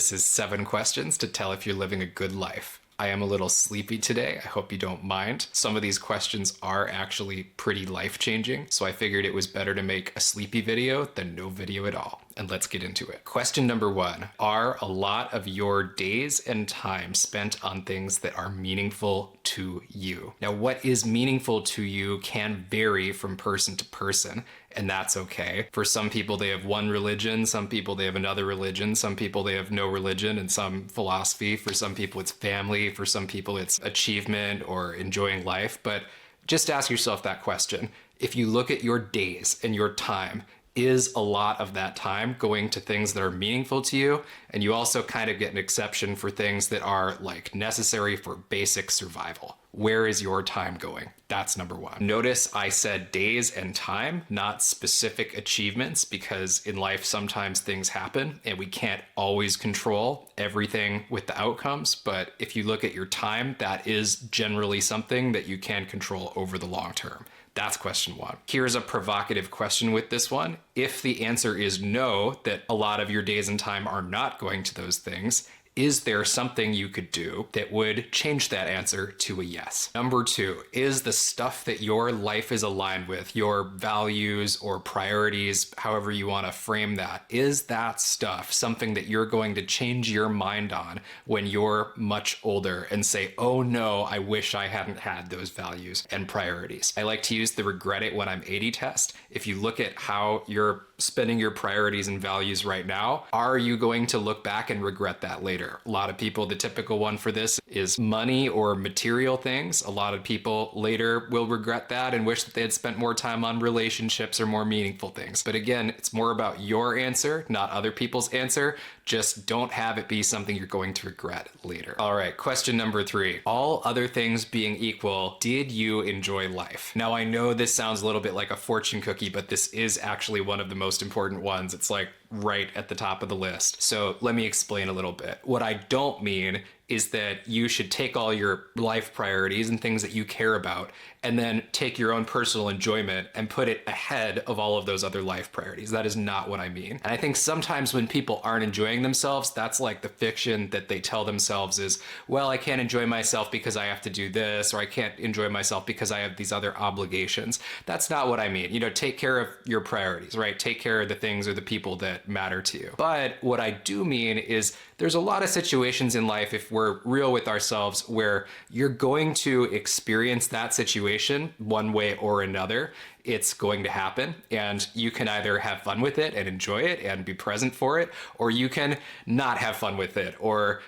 This is 7 questions to tell if you're living a good life. I am a little sleepy today. I hope you don't mind. Some of these questions are actually pretty life-changing, so I figured it was better to make a sleepy video than no video at all. And let's get into it. Question number 1. Are a lot of your days and time spent on things that are meaningful to you? Now, what is meaningful to you can vary from person to person, and that's okay. For some people, they have one religion. Some people, they have another religion. Some people, they have no religion and some philosophy. For some people, it's family. For some people, it's achievement or enjoying life. But just ask yourself that question. If you look at your days and your time, is a lot of that time going to things that are meaningful to you? And you also kind of get an exception for things that are like necessary for basic survival. Where is your time going? That's number 1. Notice I said days and time, not specific achievements, because in life sometimes things happen and we can't always control everything with the outcomes. But if you look at your time, that is generally something that you can control over the long term. That's question 1. Here's a provocative question with this one. If the answer is no, that a lot of your days and time are not going to those things, is there something you could do that would change that answer to a yes? Number 2, is the stuff that your life is aligned with, your values or priorities, however you want to frame that, is that stuff something that you're going to change your mind on when you're much older and say, oh no, I wish I hadn't had those values and priorities? I like to use the regret it when I'm 80 test. If you look at how you're spending your priorities and values right now, are you going to look back and regret that later? A lot of people, the typical one for this is money or material things. A lot of people later will regret that and wish that they had spent more time on relationships or more meaningful things. But again, it's more about your answer, not other people's answer. Just don't have it be something you're going to regret later. All right, question number 3. All other things being equal, did you enjoy life? Now, I know this sounds a little bit like a fortune cookie, but this is actually one of the most important ones. It's like right at the top of the list. So let me explain a little bit. What I don't mean is that you should take all your life priorities and things that you care about and then take your own personal enjoyment and put it ahead of all of those other life priorities. That is not what I mean. And I think sometimes when people aren't enjoying themselves, that's like the fiction that they tell themselves is, well, I can't enjoy myself because I have to do this, or I can't enjoy myself because I have these other obligations. That's not what I mean. You know, take care of your priorities, right? Take care of the things or the people that matter to you. But what I do mean is there's a lot of situations in life, if we're real with ourselves, where you're going to experience that situation one way or another. It's going to happen, and you can either have fun with it and enjoy it and be present for it, or you can not have fun with it, or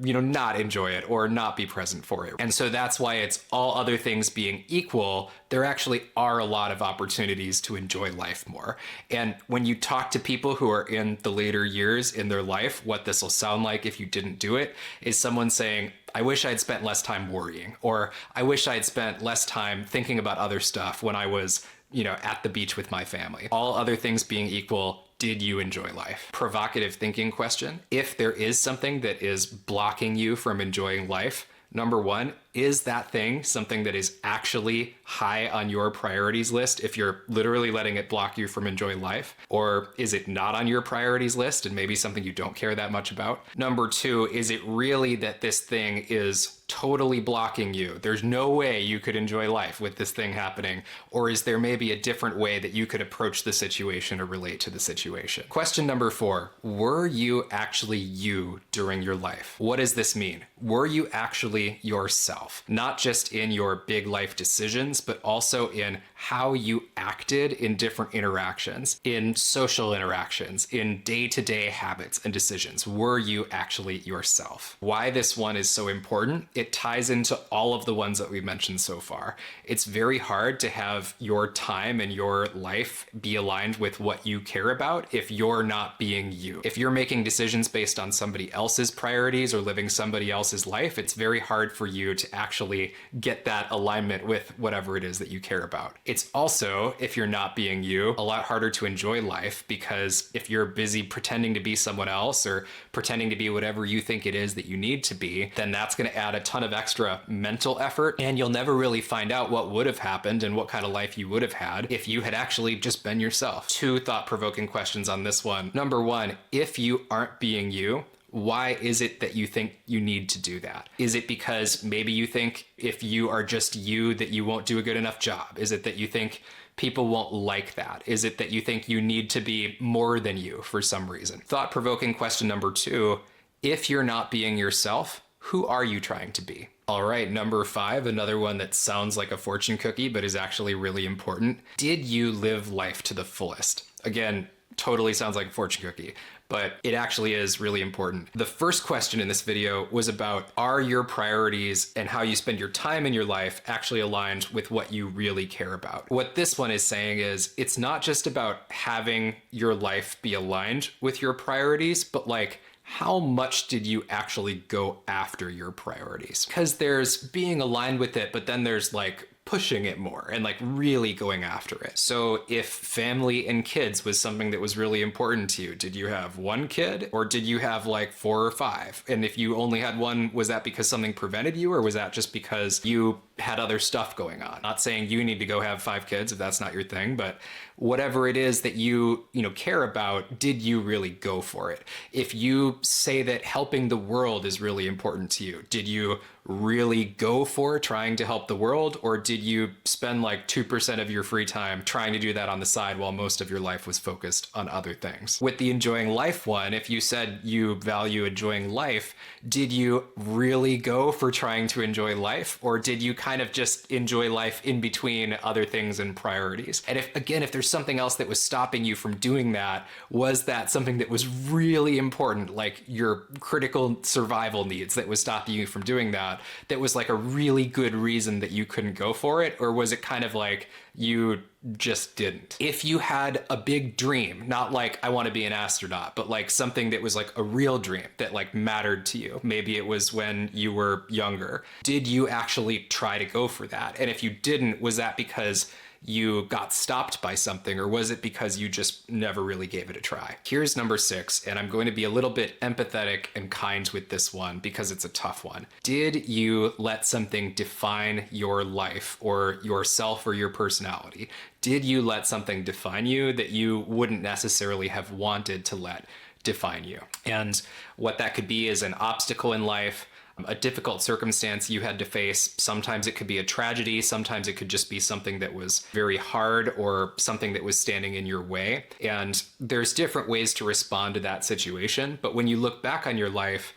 not enjoy it, or not be present for it. And so that's why it's all other things being equal, there actually are a lot of opportunities to enjoy life more. And when you talk to people who are in the later years in their life, what this will sound like if you didn't do it is someone saying, I wish I'd spent less time worrying, or I wish I'd spent less time thinking about other stuff when I was, at the beach with my family. All other things being equal, did you enjoy life? Provocative thinking question. If there is something that is blocking you from enjoying life, number 1, is that thing something that is actually high on your priorities list if you're literally letting it block you from enjoying life? Or is it not on your priorities list and maybe something you don't care that much about? Number 2, is it really that this thing is totally blocking you? There's no way you could enjoy life with this thing happening. Or is there maybe a different way that you could approach the situation or relate to the situation? Question number 4, were you actually you during your life? What does this mean? Were you actually yourself? Not just in your big life decisions, but also in how you acted in different interactions, in social interactions, in day-to-day habits and decisions. Were you actually yourself? Why this one is so important, it ties into all of the ones that we've mentioned so far. It's very hard to have your time and your life be aligned with what you care about if you're not being you. If you're making decisions based on somebody else's priorities or living somebody else's life, it's very hard for you to actually get that alignment with whatever it is that you care about. It's also, if you're not being you, a lot harder to enjoy life, because if you're busy pretending to be someone else or pretending to be whatever you think it is that you need to be, then that's going to add a ton of extra mental effort, and you'll never really find out what would have happened and what kind of life you would have had if you had actually just been yourself. 2 thought-provoking questions on this one. Number 1, if you aren't being you, Why is it that you think you need to do that? Is it because maybe you think if you are just you that you won't do a good enough job? Is it that you think people won't like that? Is it that you think you need to be more than you for some reason? Thought-provoking question number 2, if you're not being yourself, who are you trying to be? All right, number 5, another one that sounds like a fortune cookie, but is actually really important. Did you live life to the fullest? Again, totally sounds like a fortune cookie, but it actually is really important. The first question in this video was about, are your priorities and how you spend your time in your life actually aligned with what you really care about? What this one is saying is, it's not just about having your life be aligned with your priorities, but like, how much did you actually go after your priorities? Because there's being aligned with it, but then there's like pushing it more and like really going after it. So if family and kids was something that was really important to you, did you have one kid or did you have like 4 or 5? And if you only had one, was that because something prevented you, or was that just because you had other stuff going on? Not saying you need to go have 5 kids if that's not your thing, but whatever it is that you care about, did you really go for it? If you say that helping the world is really important to you, did you really go for trying to help the world, or did you spend like 2% of your free time trying to do that on the side while most of your life was focused on other things? With the enjoying life one, if you said you value enjoying life, did you really go for trying to enjoy life, or did you kind of just enjoy life in between other things and priorities? And if there's something else that was stopping you from doing that, was that something that was really important, like your critical survival needs that was stopping you from doing that was like a really good reason that you couldn't go for it? Or was it kind of like you just didn't? If you had a big dream, not like I want to be an astronaut, but like something that was like a real dream that like mattered to you, maybe it was when you were younger, did you actually try to go for that? And if you didn't, was that because you got stopped by something, or was it because you just never really gave it a try? Here's number 6, and I'm going to be a little bit empathetic and kind with this one because it's a tough one. Did you let something define your life or yourself or your personality? Did you let something define you that you wouldn't necessarily have wanted to let define you? And what that could be is an obstacle in life, a difficult circumstance you had to face. Sometimes it could be a tragedy. Sometimes it could just be something that was very hard or something that was standing in your way. And there's different ways to respond to that situation. But when you look back on your life,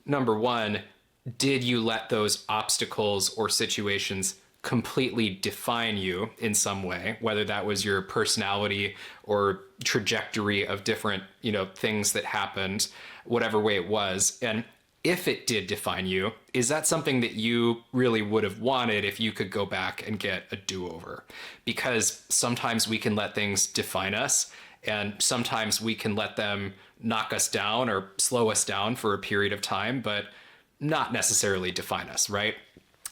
number 1, did you let those obstacles or situations completely define you in some way, whether that was your personality or trajectory of different, things that happened, whatever way it was? And if it did define you, is that something that you really would have wanted if you could go back and get a do-over? Because sometimes we can let things define us, and sometimes we can let them knock us down or slow us down for a period of time, but not necessarily define us, right?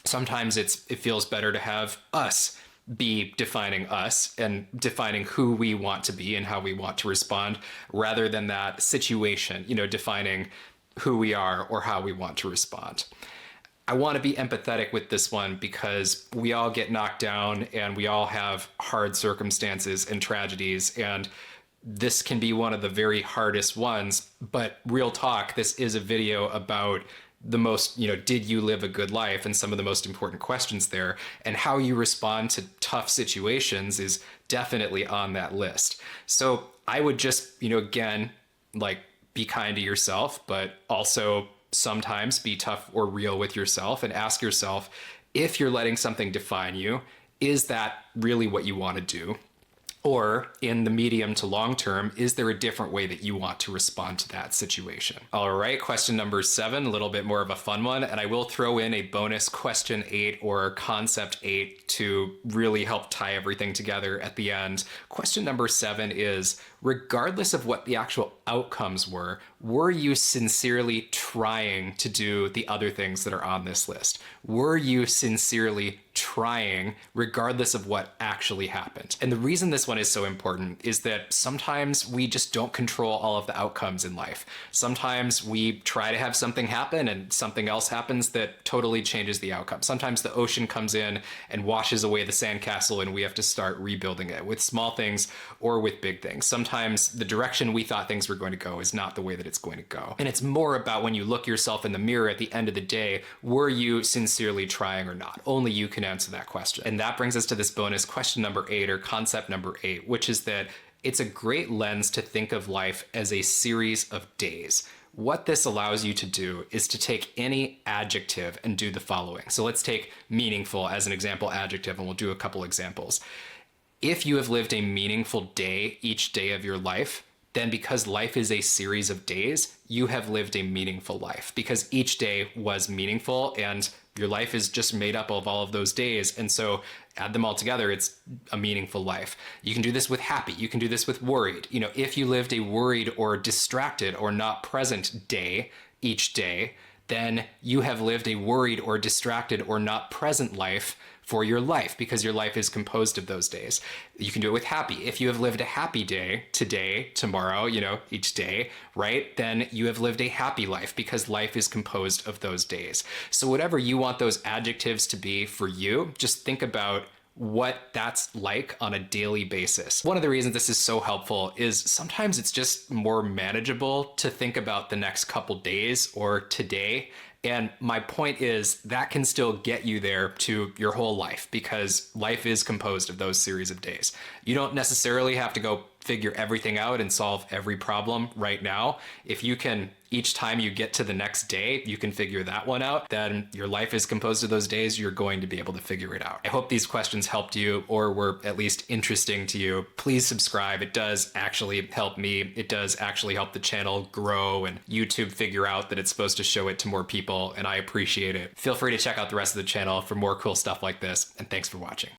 Sometimes it feels better to have us be defining us and defining who we want to be and how we want to respond, rather than that situation, defining who we are or how we want to respond. I want to be empathetic with this one because we all get knocked down and we all have hard circumstances and tragedies, and this can be one of the very hardest ones. But real talk, this is a video about the most, did you live a good life, and some of the most important questions there, and how you respond to tough situations is definitely on that list. So I would just, again, like, be kind to yourself, but also sometimes be tough or real with yourself and ask yourself, if you're letting something define you, is that really what you want to do? Or in the medium to long term, is there a different way that you want to respond to that situation? All right, question number 7, a little bit more of a fun one. And I will throw in a bonus question 8 or concept 8 to really help tie everything together at the end. Question number 7 is, regardless of what the actual outcomes were you sincerely trying to do the other things that are on this list? Were you sincerely trying regardless of what actually happened. And the reason this one is so important is that sometimes we just don't control all of the outcomes in life. Sometimes we try to have something happen and something else happens that totally changes the outcome. Sometimes the ocean comes in and washes away the sandcastle and we have to start rebuilding it with small things or with big things. Sometimes the direction we thought things were going to go is not the way that it's going to go. And it's more about when you look yourself in the mirror at the end of the day, were you sincerely trying or not? Only you can answer that question. And that brings us to this bonus question number 8, or concept number 8, which is that it's a great lens to think of life as a series of days. What this allows you to do is to take any adjective and do the following. So let's take meaningful as an example adjective, and we'll do a couple examples. If you have lived a meaningful day each day of your life, then because life is a series of days, you have lived a meaningful life because each day was meaningful and your life is just made up of all of those days. And so add them all together, it's a meaningful life. You can do this with happy. You can do this with worried. You know, if you lived a worried or distracted or not present day each day, then you have lived a worried or distracted or not present life for your life because your life is composed of those days. You can do it with happy. If you have lived a happy day today, tomorrow, you know, each day, right? Then you have lived a happy life because life is composed of those days. So whatever you want those adjectives to be for you, just think about what that's like on a daily basis. One of the reasons this is so helpful is sometimes it's just more manageable to think about the next couple days or today. And my point is that can still get you there to your whole life because life is composed of those series of days. You don't necessarily have to go figure everything out and solve every problem right now. If you can, each time you get to the next day, you can figure that one out, then your life is composed of those days. You're going to be able to figure it out. I hope these questions helped you or were at least interesting to you. Please subscribe. It does actually help me. It does actually help the channel grow and YouTube figure out that it's supposed to show it to more people, and I appreciate it. Feel free to check out the rest of the channel for more cool stuff like this, and thanks for watching.